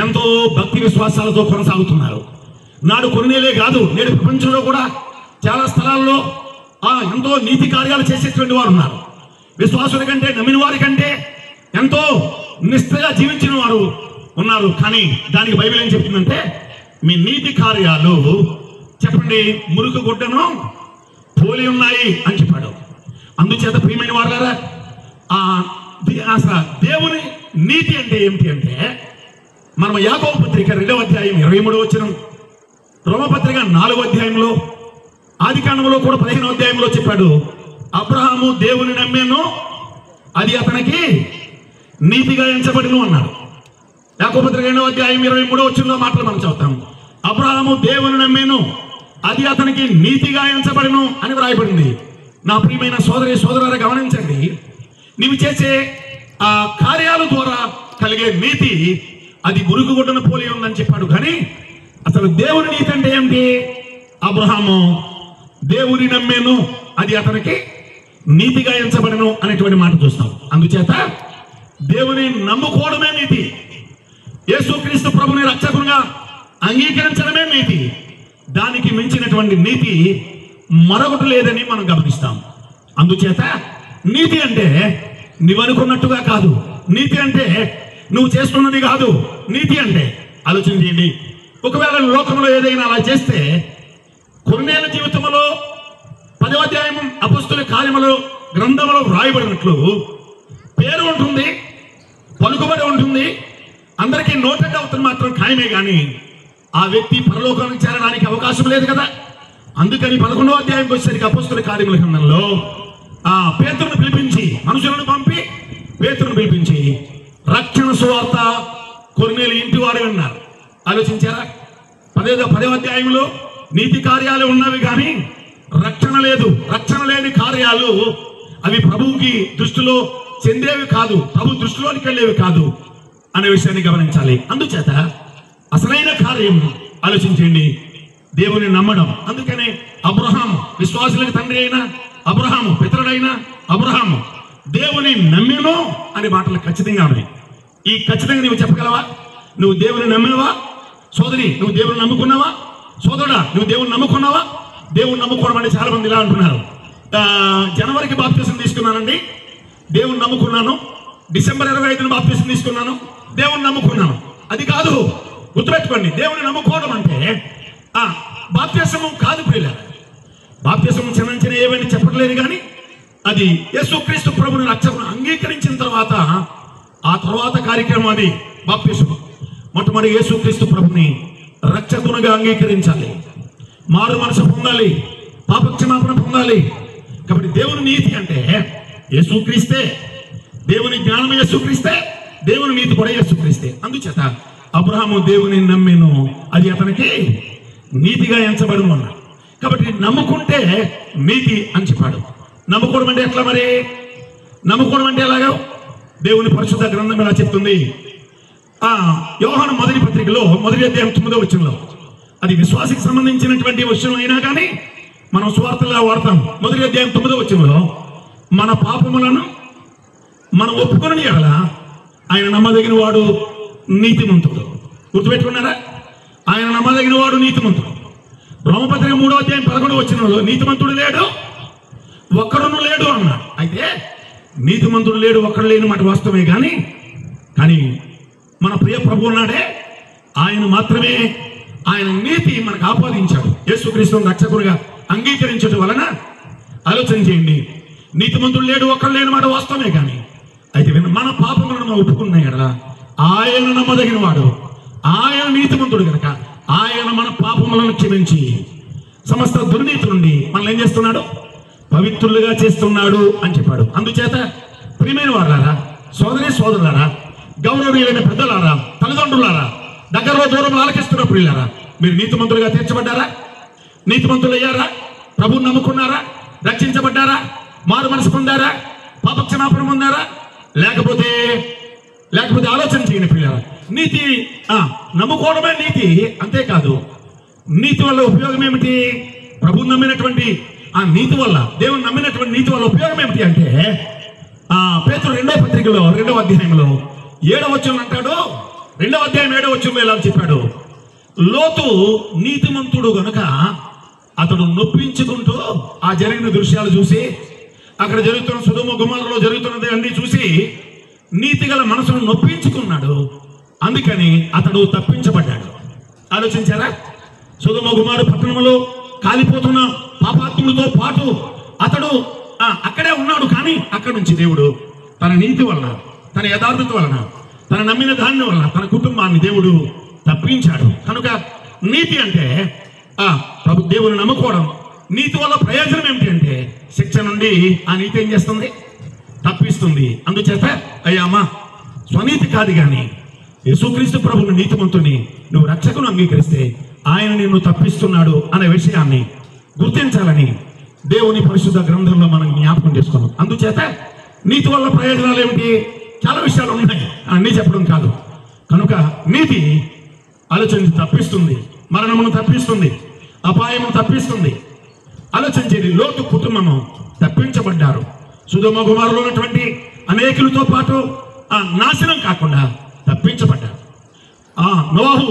ఎంతో భక్తి విశ్వాసాలతో కొనసాగుతున్నారు. నాడు కొరినేలే కాదు, నేడు ప్రపంచంలో కూడా చాలా స్థలాల్లో ఎంతో నీతి కార్యాలు చేసేటువంటి వారు ఉన్నారు. విశ్వాసుల కంటే, నమ్మిన వారి కంటే ఎంతో నిష్ఠగా జీవించిన వారు ఉన్నారు. కానీ దానికి బైబిల్ ఏం చెప్తుందంటే, మీ నీతి కార్యాలు చెప్పండి మురుకు గుడ్డను పోలి ఉన్నాయి అని చెప్పాడు. అందుచేత ప్రియమైన వారులారా, అసలు దేవుని నీతి అంటే ఏమిటి అంటే, మనం యాకోబు పత్రిక 2వ అధ్యాయం 23వ వచనం, రోమపత్రిక 4వ అధ్యాయంలో, ఆదికాండంలో కూడా 15వ అధ్యాయంలో చెప్పాడు. అబ్రహాము దేవుని నమ్మాను, అది అతనికి నీతిగా ఎంచబడిను అన్నాడు. యాకోబు పత్రిక 2వ అధ్యాయం 23వ వచనంలో మాటలు మనం చదువుతాం. అబ్రహాము దేవుని నమ్మాను, అది అతనికి నీతిగా ఎంచబడిను అని వ్రాయబడింది. నా ప్రియమైన సోదరులారా గమనించండి, నీవు చేసే ఆ కార్యాల ద్వారా కలిగే నీతి అది మురుగు గుడ్డను పోలి ఉందని చెప్పాడు. కానీ అసలు దేవుని నీతి అంటే ఏమిటి? అబ్రహాము దేవుని నమ్మాను, అది అతనికి నీతిగా ఎంచబడను అనేటువంటి మాట చూస్తాం. అందుచేత దేవుని నమ్ముకోవడమే నీతి, యేసుక్రీస్తు ప్రభుని రక్షకునిగా అంగీకరించడమే నీతి. దానికి మించినటువంటి నీతి మరొకటి లేదని మనం గమనిస్తాం. అందుచేత నీతి అంటే నువ్వు అనుకున్నట్టుగా కాదు, నీతి అంటే నువ్వు చేస్తున్నది కాదు. నీతి అంటే ఆలోచన చేయండి, ఒకవేళ లోకంలో ఏదైనా అలా చేస్తే, కొరినేల జీవితంలో 10వ అధ్యాయం అపొస్తలుల కార్యముల గ్రంథంలో వ్రాయబడినట్లు పేరు ఉంటుంది, పలుకుబడి ఉంటుంది, అందరికీ నోటెడ్ అవుతుంది మాత్రం ఖాయమే. కానీ ఆ వ్యక్తి పరలోకానికి చేరడానికి అవకాశం లేదు కదా. అందుకని 11వ అధ్యాయంకి వచ్చేసరికి అపొస్తలుల కార్యముల గ్రంథంలో పేతురును పిలిపించి, మనుషులను పంపి పేతురును పిలిపించి రక్షణ సువార్త కొరినేలు ఇంటి వారు విన్నారు. ఆలోచించారా? 10వ అధ్యాయంలో నీతి కార్యాలు ఉన్నవి కానీ రక్షణ లేదు. రక్షణ లేని కార్యాలు అవి ప్రభువుకి దృష్టిలో చెందేవి కాదు, ప్రభు దృష్టిలోనికి వెళ్ళేవి కాదు అనే విషయాన్ని గమనించాలి. అందుచేత అసలైన కార్యం ఆలోచించండి, దేవుని నమ్మడం. అందుకనే అబ్రహాము విశ్వాసులకు తండ్రి అయిన అబ్రహాము, పితరుడైన అబ్రహాము దేవుని నమ్మెను అనే మాటలు ఖచ్చితంగా ఉన్నాయి. ఈ ఖచ్చితంగా నువ్వు చెప్పగలవా? నువ్వు దేవుని నమ్మినవా? సోదరి, నువ్వు దేవుని నమ్ముకున్నావా? సోదరుడా, నువ్వు దేవుని నమ్ముకున్నావా? దేవుని నమ్ముకోవడం అంటే చాలా మంది ఇలా అంటున్నారు, జనవరికి బాప్తిసం తీసుకున్నానండి, దేవుని నమ్ముకున్నాను, డిసెంబర్ 25న బాప్తిసం తీసుకున్నాను, దేవుని నమ్ముకున్నాను. అది కాదు, గుర్తుపెట్టుకోండి. దేవుని నమ్ముకోవడం అంటే బాప్తిసము కాదు ప్రియులారా. బాప్తిసం చిన్న ఏమైనా చెప్పట్లేదు, కానీ అది యేసుక్రీస్తు ప్రభుని రక్షకుని అంగీకరించిన తర్వాత ఆ తర్వాత కార్యక్రమం అది బాప్తిసము. మొట్టమొదటి యేసుక్రీస్తు ప్రభుని రక్షకునిగా అంగీకరించాలి, మారు మనసు పొందాలి, పాపక్షమాపణ పొందాలి. కాబట్టి దేవుని నీతి అంటే యేసుక్రీస్తే, దేవుని జ్ఞానం యేసుక్రీస్తే, దేవుని నీతి కూడా యేసుక్రీస్తే. అందుచేత అబ్రహాము దేవుని నమ్మెను, అది అతనికి నీతిగా ఎంచబడును అన్నాడు. కాబట్టి నమ్ముకుంటే నీతి అని చెప్పాడు. నమ్ముకోవడం అంటే ఎట్లా? మరి నమ్ముకోవడం అంటే ఎలాగా? దేవుని పరిశుద్ధ గ్రంథం ఎలా చెప్తుంది? యోహాను మొదటి పత్రికలో 1వ అధ్యాయం 9వ వచనంలో, అది విశ్వాసికి సంబంధించినటువంటి విషయం అయినా కానీ మనం స్వార్థంగా వాడతాం. 1వ అధ్యాయం 9వ వచనంలో, మన పాపములను మనం ఒప్పుకొని ఎడల ఆయన నమ్మదగిన వాడు నీతిమంతుడు. గుర్తుపెట్టుకున్నారా? ఆయన నమ్మదగిన వాడు నీతిమంతుడు. రోమపత్రిక 3వ అధ్యాయం 11వ వచనంలో నీతిమంతుడు లేడు, ఒక్కడును లేడు అన్నాడు. అయితే నీతిమంతుడు లేడు, ఒక్కడు లేని మాట వాస్తవమే. కానీ మన ప్రియ ప్రభు ఉన్నాడే, ఆయన మాత్రమే ఆయన నీతి మనకు ఆపాదించాడు. యేసుక్రీస్తును రక్షకుడిగా అంగీకరించడం వలన ఆలోచన చేయండి, నీతిమంతుడు లేడు, ఒక్కడు లేని మాట వాస్తవమే. కానీ అయితే మన పాపములను మనం ఒప్పుకున్నాయి కదా, ఆయన నమ్మదగిన వాడు, ఆయన నీతిమంతుడు కనుక ఆయన మన పాపములను క్షమించి సమస్త దుర్నీతి నుండి మనల్ని ఏం చేస్తున్నాడు? పవిత్రులుగా చేస్తున్నాడు అని చెప్పాడు. అందుచేత ప్రియమైన వారులారా, సోదరి సోదరులారా, గౌరవనీయులైన పెద్దలారా, తల్లిదండ్రులారా, దగ్గరలో దూరంలో ఆలకిస్తున్న ప్రియులారా, మీరు నీతిమంతులుగా తీర్చబడ్డారా? నీతిమంతులు అయ్యారా? ప్రభువుని నమ్ముకున్నారా? రక్షించబడ్డారా? మారు మనసు పొందారా? పాపక్షమాపణ పొందారా? లేకపోతే ఆలోచన చేయండి ప్రియులారా. నీతి నమ్ముకోవడమే నీతి, అంతేకాదు నీతి వల్ల ఉపయోగం ఏమిటి? ప్రభువుని నమ్మినటువంటి ఆ నీతి వల్ల, దేవుని నమ్మినటువంటి నీతి వల్ల ఉపయోగం ఏమిటి అంటే, పేతురు 2వ పత్రికలో 2వ అధ్యాయంలో 7వ వచనం అంటాడు. 2వ అధ్యాయం 7వ వచనంలో ఇలా చెప్పాడు, లోతు నీతిమంతుడు గనుక అతడు నొప్పించుకుంటూ ఆ జరిగిన దృశ్యాలు చూసి, అక్కడ జరుగుతున్న సొదొమ గొమొర్రాలో జరుగుతున్నది అన్ని చూసి నీతి గల మనసును నొప్పించుకున్నాడు. అందుకని అతడు తప్పించబడ్డాడు. ఆలోచించారా? సొదొమ గొమొర్రా పట్టణంలో కాలిపోతున్న పాపాత్ములతో పాటు అతడు అక్కడే ఉన్నాడు. కానీ అక్కడి నుంచి దేవుడు తన నీతి వలన, తన యథార్థత వలన, తన నమ్మిన దాని వలన తన కుటుంబాన్ని దేవుడు తప్పించాడు. కనుక నీతి అంటే ప్రభు దేవుని నమ్ముకోవడం. నీతి వల్ల ప్రయోజనం ఏమిటి అంటే, శిక్ష నుండి ఆ నీతి ఏం చేస్తుంది? తప్పిస్తుంది. అందుచేత అయ్యామా, స్వనీతి కాదు కానీ యేసుక్రీస్తు ప్రభువుని నీతిమంతుని నువ్వు రక్షకును అంగీకరిస్తే ఆయన నిన్ను తప్పిస్తున్నాడు అనే విషయాన్ని గుర్తించాలని దేవుని పరిశుద్ధ గ్రంథంలో మనం జ్ఞాపకం చేసుకున్నాం. అందుచేత నీతి వల్ల ప్రయోజనాలు ఏమిటి? చాలా విషయాలు ఉన్నాయి, అన్నీ చెప్పడం కాదు. కనుక నీతి ఆలోచన తప్పిస్తుంది, మరణమును తప్పిస్తుంది, అపాయమును తప్పిస్తుంది. ఆలోచించేది, లోతు కుటుంబము తప్పించబడ్డారు. సొదొమ గొమొర్రాలో ఉన్నటువంటి అనేకులతో పాటు నాశనం కాకుండా తప్పించబడ్డారు. నోవహు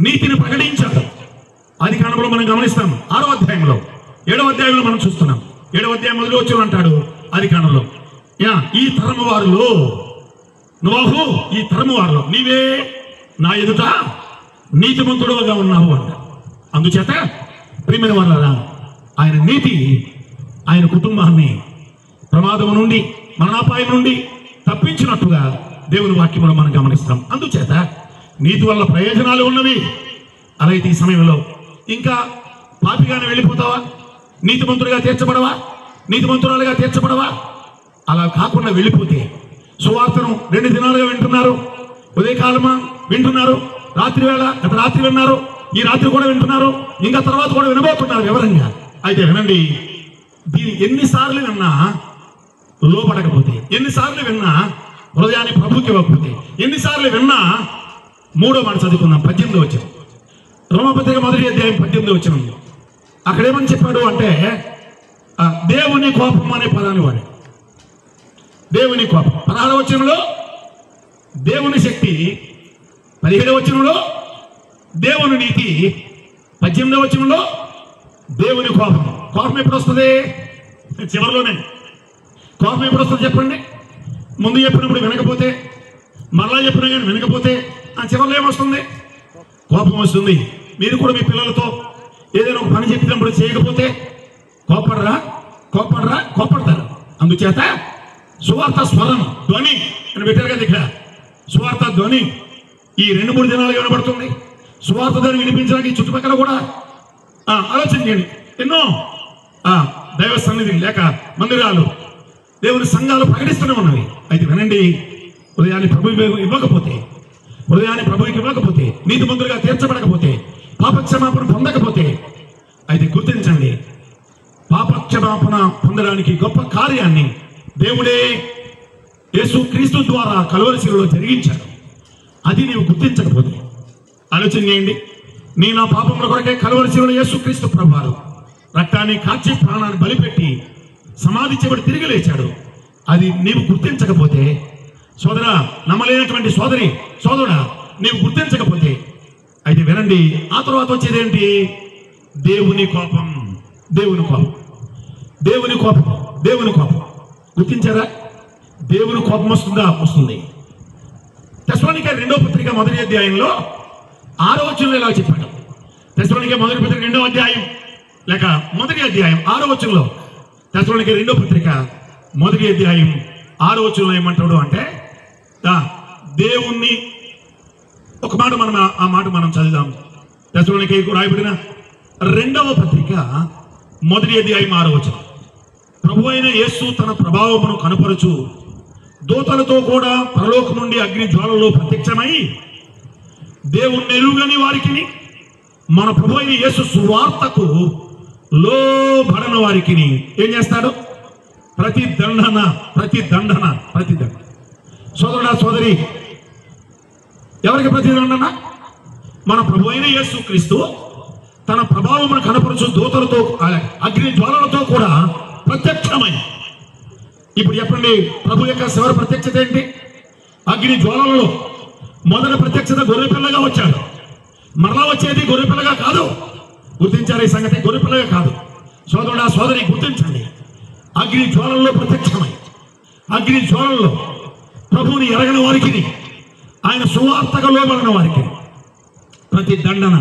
నీతిని ప్రకటించాడు. ఆదికాండంలో మనం గమనిస్తాం. 6వ అధ్యాయంలో 7వ అధ్యాయంలో మనం చూస్తున్నాం. 7వ అధ్యాయం మొదలు వచ్చి అంటాడు ఆదికాండంలో, ఈ తరము వారిలో నోవహు, ఈ తరము వారిలో నీవే నా ఎదుట నీతిమంతుడుగా ఉన్నావు అంట. అందుచేత ప్రియమైన వారులారా, ఆయన నీతి ఆయన కుటుంబాన్ని ప్రమాదం నుండి, మరణాపాయం నుండి తప్పించినట్టుగా దేవుని వాక్యంలో మనం గమనిస్తాం. అందుచేత నీతి వల్ల ప్రయోజనాలు ఉన్నవి. అలాగే ఈ సమయంలో ఇంకా పాపిగానే వెళ్ళిపోతావా? నీతిమంతుడిగా తీర్చబడవా? నీతిమంతురాలుగా తీర్చబడవా? అలా కాకుండా వెళ్ళిపోతే, సువార్తను 2 దినాలుగా వింటున్నారు, ఉదయకాలమా వింటున్నారు, రాత్రి వేళ గత రాత్రి విన్నారు, ఈ రాత్రి కూడా వింటున్నారు, ఇంకా తర్వాత కూడా వినబోతున్నారు వివరంగా. అయితే వినండి, దీన్ని ఎన్నిసార్లు విన్నా లోపడకపోతే, ఎన్నిసార్లు విన్నా హృదయాన్ని ప్రభుకి ఇవ్వకపోతే, ఎన్నిసార్లు విన్నా 3వ మాట చదువుకుందాం. 18వ వచనం, రోమపత్రిక 1వ అధ్యాయం 18వ వచనం. అక్కడ ఏమని చెప్పాడు అంటే, దేవుని కోపం అనే పదాన్ని వాడు. దేవుని కోపం 16వ వచనంలో దేవుని శక్తి, 17వ వచనంలో దేవుని నీతి, 18వ వచనంలో దేవుని కోపం. కోపం ఎప్పుడు వస్తుంది? చివరిలోనే. కోపం ఎప్పుడు వస్తుంది చెప్పండి? ముందు చెప్పినప్పుడు వినకపోతే, మరలా చెప్పినా కానీ వినకపోతే చివరిలో ఏమొస్తుంది? కోపం వస్తుంది. మీరు కూడా మీ పిల్లలతో ఏదైనా ఒక పని చెప్పినప్పుడు చేయకపోతే కోపడతారు. అందుచేత సువార్త స్వరం, ధ్వని అని పెట్టారు కదా ఇక్కడ. సువార్త ధ్వని ఈ 2-3 దినాలుగా వినబడుతుంది. సువార్త ధ్వని వినిపించడానికి చుట్టుపక్కల కూడా ఆలోచన చేయండి. ఎన్నో దైవ సన్నిధి లేక మందిరాలు, దేవుని సంఘాలు ప్రకటిస్తూనే ఉన్నవి. అయితే వినండి, హృదయాన్ని ప్రభువుకి ఇవ్వకపోతే, నీతిమంతులుగా తీర్చబడకపోతే, పాపక్షమాపణ పొందకపోతే, అయితే గుర్తించండి, పాపక్షమాపణ పొందడానికి గొప్ప కార్యాన్ని దేవుడే యేసుక్రీస్తు ద్వారా కలువరి శిలువలో జరిగించాడు. అది నీవు గుర్తించకపోతే ఆలోచన చేయండి. నా పాపముల కొరకే కలువరి శిలువలో యేసుక్రీస్తు ప్రభువారు రక్తాన్ని కాచి ప్రాణాన్ని బలిపెట్టి సమాధి చేయబడి తిరిగి లేచాడు. అది నీవు గుర్తించకపోతే, సోదరా, నమ్మలేనటువంటి సోదరి సోదరుడా, నీవు గుర్తించకపోతే, అయితే వినండి, ఆ తర్వాత వచ్చేదేంటి? దేవుని కోపం. గుర్తించారా? దేవుని కోపం వస్తుందా? వస్తుంది. తెస్సలోనికే 2వ పత్రిక 1వ అధ్యాయంలో 6వ వచనంలో ఇలా చెప్పాడు. తెస్సలోనికే 1వ పత్రిక 2వ అధ్యాయం లేక 1వ అధ్యాయం 6వ వచనంలో, తెస్సలోనికే 2వ పత్రిక 1వ అధ్యాయం 6వ వచనంలో ఏమంటాడు అంటే, దేవుణ్ణి ఒక మాట ఆ మాట మనం చదువుదాం. తెస్సలోనికే రాయబడిన 2వ పత్రిక 1వ అధ్యాయం 6వ వచనం. ప్రభు అయిన యేసు తన ప్రభావమును కనపరచు దూతలతో కూడా పరలోకం నుండి అగ్ని జ్వాలలో ప్రత్యక్షమై దేవుణ్ణి ఎరుగని వారికి, మన ప్రభు అయిన యేసు సువార్తకు లోబడని వారికి ఏం చేస్తాడు? ప్రతి దండన. సోదరుడా, సోదరి, ఎవరికి ప్రతి దండన? మన ప్రభు అయిన యేసు క్రీస్తు తన ప్రభావమును కనపరచు దూతలతో అగ్ని జ్వాలలతో కూడా ప్రత్యక్షమై. ఇప్పుడు చెప్పండి, ప్రభు యొక్క చివరి ప్రత్యక్షత ఏంటి? అగ్ని జ్వాలలలో మొదటి ప్రత్యక్షత గొర్రెపిల్లగా వచ్చాడు. మరలా వచ్చేది గొర్రెపిల్లగా కాదు. గుర్తించారు ఈ సంగతి? గొర్రెపిల్లగా కాదు. సోదరుడా, సోదరి, గుర్తించండి. అగ్ని జ్వాలల్లో ప్రత్యక్షమై, అగ్ని జ్వాలల్లో ప్రభువుని ఎరగని వారికి, ఆయన సువార్తగా లోబడిన వారికి ప్రతి దండన.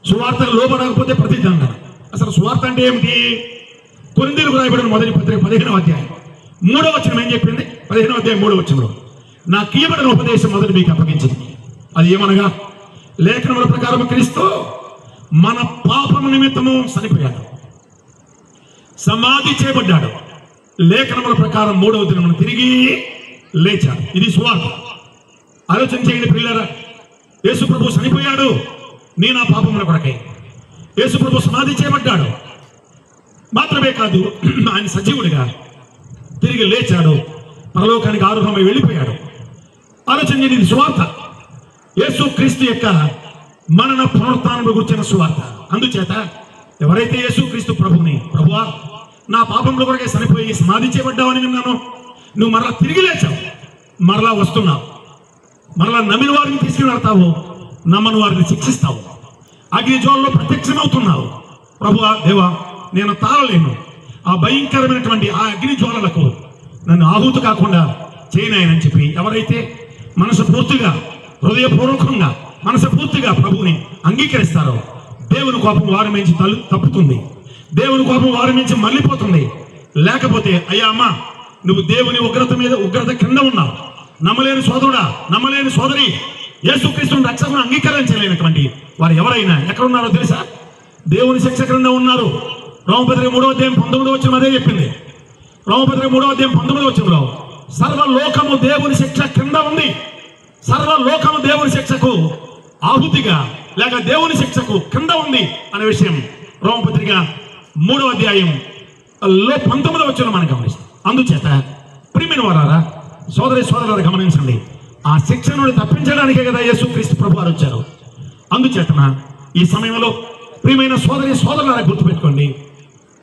సువార్తకు లోబడకపోతే ప్రతి దండన. అసలు సువార్త అంటే ఏమిటి? కొరింథీయులకు రాయబడిన మొదటి పత్రిక 15వ అధ్యాయం 3వ వచనం ఏం చెప్పింది? 15వ అధ్యాయం 3వ వచనంలో, నాకు ఇవ్వబడిన ఉపదేశం మొదటి మీకు అప్పగించింది. అది ఏమనగా, లేఖనముల ప్రకారం క్రీస్తు మన పాపము నిమిత్తము చనిపోయాడు, సమాధి చేయబడ్డాడు, లేఖనముల ప్రకారం 3వ దినమున తిరిగి లేచాడు. ఇది సువార్త. ఆలోచన చేయండి ప్రియులారా. యేసు ప్రభు చనిపోయాడు నీ నా పాపముల కొరకై. యేసు ప్రభు సమాధి చేయబడ్డాడు. మాత్రమే కాదు, ఆయన సజీవుడిగా తిరిగి లేచాడు, పరలోకానికి ఆరోహమై వెళ్ళిపోయాడు. ఆలోచన చేయండి, ఇది సువార్త. యేసు క్రీస్తు యొక్క మనన పునరుత్థానం గురించిన సువార్త. అందుచేత ఎవరైతే యేసు క్రీస్తు ప్రభువుని, ప్రభువా నా పాపముల కొరకై చనిపోయి సమాధి చేయబడ్డావని విన్నాను, నువ్వు మరలా తిరిగి లేచావు, మరలా వస్తున్నావు, మరలా నమ్మిన వారిని తీసుకుని వెళ్తావు, నమ్మని వారిని శిక్షిస్తావు, అగ్ని జ్వాలలో ప్రత్యక్షమవుతున్నావు. ప్రభువా, దేవా, నేను తాళలేను, ఆ భయంకరమైనటువంటి ఆ అగ్ని జ్వాలలకు నన్ను ఆహుతి కాకుండా చేయనాయనని చెప్పి ఎవరైతే మనసు పూర్తిగా, హృదయపూర్వకంగా, మనసు పూర్తిగా ప్రభువుని అంగీకరిస్తారో దేవుని కోపం వారి నుంచి తప్పుతుంది. దేవుని కోపం వారి నుంచి మళ్ళీపోతుంది. లేకపోతే అయ్యా అమ్మ, నువ్వు దేవుని ఉగ్రత కింద ఉన్నావు, నమ్మలేని సోదరుడా, నమ్మలేని సోదరి, యేసుక్రీస్తుని రక్షకుని అంగీకరించలేనటువంటి వారు ఎవరైనా ఎక్కడ ఉన్నారో తెలుసా? దేవుని శిక్ష క్రింద ఉన్నారు. రోమపత్రిక 3వ అధ్యాయం 19వ వచనం అదే చెప్పింది. రోమపత్రిక 3వ అధ్యాయం 19వ వచనంలో సర్వలోకము దేవుని శిక్ష క్రింద ఉంది. సర్వలోకము దేవుని శిక్షకు ఆహుతిగా లేక దేవుని శిక్షకు కింద ఉంది అనే విషయం రోమపత్రిక 3వ అధ్యాయం 19వ వచనం మనం గమనిస్తాం. అందుచేత ప్రియమైన వారారా, సోదరి సోదరులారా, గమనించండి, ఆ శిక్ష నుండి తప్పించడానికే కదా యేసుక్రీస్తు ప్రభు వారు వచ్చారు. అందుచేతన ఈ సమయంలో ప్రియమైన సోదరి సోదరులారా, గుర్తుపెట్టుకోండి,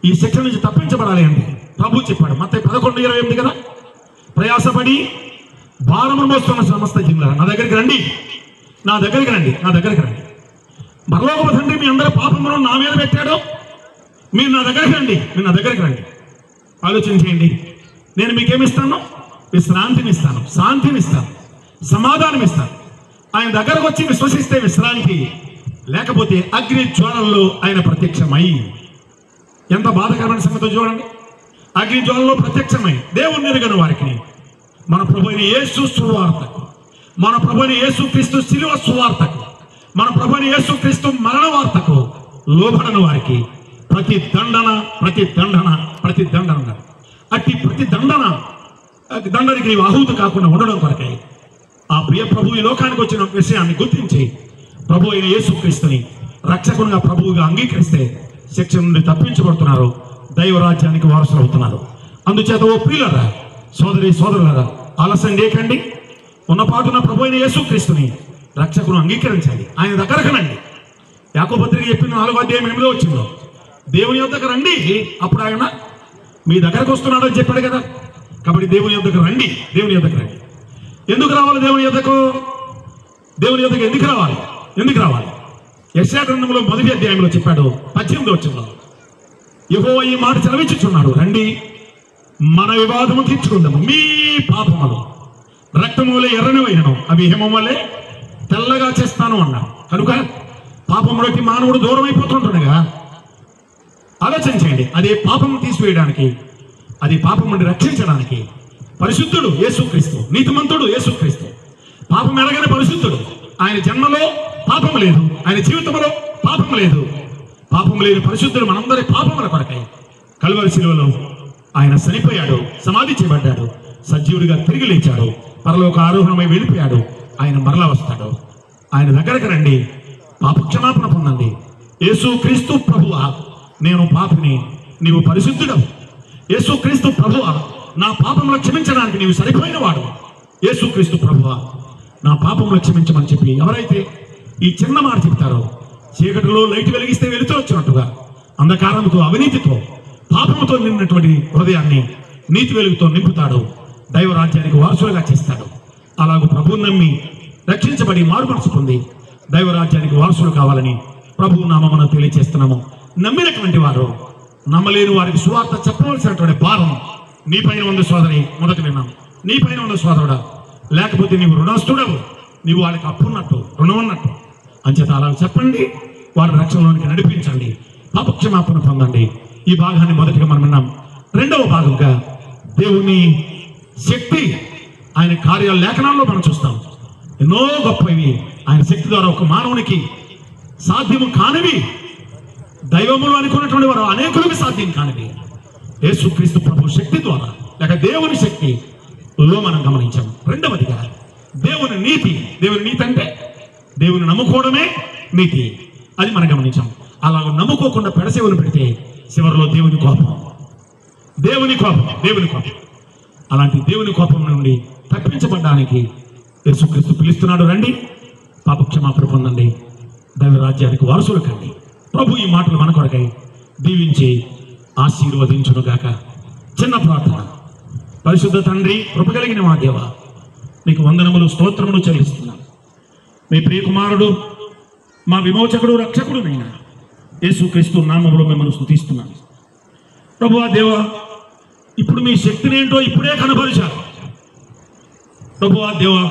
ఈ శిక్ష నుంచి తప్పించబడాలి అంటే ప్రభు చెప్పాడు మత్తయి 11:28 కదా, ప్రయాసపడి భారము మోస్తున్న సమస్త జనులారా నా దగ్గరికి రండి, నా దగ్గరికి రండి, నా దగ్గరికి రండి. పరలోకపు తండ్రి మీ అందరి పాపమును నా మీద పెట్టాడు, మీరు నా దగ్గరికి రండి, మీరు నా దగ్గరికి రండి. ఆలోచన చేయండి, నేను మీకేమిస్తాను? విశ్రాంతిని ఇస్తాను, శాంతిని ఇస్తాను, సమాధానం ఇస్తాను. ఆయన దగ్గరకు వచ్చి విశ్వసిస్తే విశ్రాంతి, లేకపోతే అగ్ని జ్వాలల్లో ఆయన ప్రత్యక్షమై. ఎంత బాధకరమైన సంగతి చూడండి. అగ్ని జ్వాలలో ప్రత్యక్షమై దేవుణ్ణి ఎరుగని వారికి, మన ప్రభు అయిన యేసు సువార్తకు, మన ప్రభు అయిన యేసుక్రీస్తు శిలువ సువార్తకు, మన ప్రభు అయిన యేసుక్రీస్తు మరణ వార్తకు లోబడని వారికి ప్రతి దండన అట్టి ప్రతి దండనికి నీవు ఆహుతి కాకుండా ఉండడం కొరకై ఆ ప్రియ ప్రభు ఈ లోకానికి వచ్చిన విషయాన్ని గుర్తించి ప్రభు అయిన యేసుక్రీస్తుని రక్షకునిగా ప్రభువుగా అంగీకరిస్తే శిక్ష నుండి తప్పించబడుతున్నారు, దైవరాజ్యానికి వారసులు అవుతున్నారు. అందుచేత ఓ ప్రియులారా, సోదరి సోదరులారా, ఆలస్యం చేయకండి. ఉన్నపాటున ప్రభు అయిన యేసుక్రీస్తుని రక్షకును అంగీకరించండి, ఆయన దగ్గరకు రండి. యాకోబు పత్రిక చెప్పిన 4వ అధ్యాయం 8వ వచనంలో దేవుని యొద్దకు రండి, అప్పుడు ఆయన మీ దగ్గరకు వస్తున్నాడని చెప్పాడు కదా. కాబట్టి దేవుని యొద్దకు రండి, దేవుని యొద్దకు రండి. ఎందుకు రావాలి దేవుని యొద్దకు? దేవుని యొద్దకు ఎందుకు రావాలి? యెషయా గ్రంథంలో 1వ అధ్యాయంలో చెప్పాడు 18వ వచనంలో, యెహోవా ఈ మాట సెలవిచ్చుచున్నాడు, రండి మన వివాదము తీర్చుకుందాము. మీ పాపములు రక్తము వలె ఎర్రనివైనను అవి హిమం వలె తెల్లగా చేస్తాను అన్నాడు. కనుక పాపములకి మానవుడు దూరం అయిపోతుంటుండగా ఆలోచన చేయండి. అదే పాపం తీసివేయడానికి, అది పాపం నుండి రక్షించడానికి పరిశుద్ధుడు యేసుక్రీస్తు, నీతిమంతుడు యేసుక్రీస్తు, పాపం ఎరగని పరిశుద్ధుడు. ఆయన జన్మలో పాపం లేదు, ఆయన జీవితంలో పాపం లేదు. పాపం లేని పరిశుద్ధుడు మనందరి పాపముల కొరకై కల్వరి శిలువలో ఆయన చనిపోయాడు, సమాధి చేయబడ్డాడు, సజీవుడిగా తిరిగి లేచాడు, పరలోక ఆరోహణమై వెళ్ళిపోయాడు. ఆయన మరలా వస్తాడు. ఆయన దగ్గరకు రండి, పాప క్షమాపణ పొందండి. యేసుక్రీస్తు ప్రభువా, నేను పాపిని, నీవు పరిశుద్ధుడవు. యేసుక్రీస్తు ప్రభువా, నా పాపములు క్షమించడానికి నీవు సరిపోయిన వాడు. యేసుక్రీస్తు ప్రభువా, నా పాపములు క్షమించమని చెప్పి ఎవరైతే ఈ చిన్న మాట చెప్తారో, చీకటిలో లైట్ వెలిగిస్తే వెలుతూ వచ్చినట్టుగా అంధకారంతో, అవినీతితో, పాపముతో నిన్నటువంటి హృదయాన్ని నీతి వెలుగుతో నింపుతాడు. దైవరాజ్యానికి వారసులుగా చేస్తాడు. అలాగూ ప్రభువుని నమ్మి రక్షించబడి మారు మనసు పొంది దైవరాజ్యానికి వారసులు కావాలని ప్రభువు నామమున తెలియజేస్తున్నాము. నమ్మినటువంటి వారు, నమ్మలేని వారికి సువార్త చెప్పవలసినటువంటి భారం నీ పైన ఉంది సోదరి. మొదట విన్నాం, నీ పైన ఉంది సోదరుడా. లేకపోతే నీవు రుణస్తుడవు, నీవు వాళ్ళకి అప్పున్నట్టు, రుణం ఉన్నట్టు. అంచేత అలా చెప్పండి, వారి రక్షణలోనికి నడిపించండి, పాపక్షమాపణ పొందండి. ఈ భాగాన్ని మొదటిగా మనం విన్నాం. రెండవ భాగంగా దేవుని శక్తి, ఆయన కార్యాల లేఖనాల్లో మనం చూస్తాం. ఎన్నో గొప్పవి ఆయన శక్తి ద్వారా ఒక మానవునికి సాధ్యము కానివి, దైవములు అనుకున్నటువంటి వారు అనేకులకు సాధ్యం కానివి యేసుక్రీస్తు ప్రభు శక్తి ద్వారా, లేక దేవుని శక్తిలో మనం గమనించాం. రెండవదిగా దేవుని నీతి. దేవుని నీతి అంటే దేవుని నమ్ముకోవడమే నీతి, అది మనం గమనించాం. అలా నమ్ముకోకుండా పెడసేవను పెడితే చివరిలో దేవుని కోపం, దేవుని కోపం, దేవుని కోపం. అలాంటి దేవుని కోపం నుండి తప్పించబడ్డానికి యేసుక్రీస్తు పిలుస్తున్నాడు. రండి, పాపక్షమాపణ పొందండి, దైవరాజ్యానికి వారసులు కండి. ప్రభు ఈ మాటలు మన కొరకై దీవించి ఆశీర్వదించునుగాక. చిన్న ప్రార్థన. పరిశుద్ధ తండ్రి, కృపగలిగిన మా దేవ, నీకు వందనములు, స్తోత్రములు చెల్లిస్తున్నాను. మీ ప్రియకుమారుడు, మా విమోచకుడు, రక్షకుడునైన యేసుక్రీస్తు నామములో మిమ్మల్ని స్తుతిస్తున్నాను. ప్రభువా దేవా, ఇప్పుడు మీ శక్తిని ఏంటో ఇప్పుడే కనపరిచారు. ప్రభువా దేవా,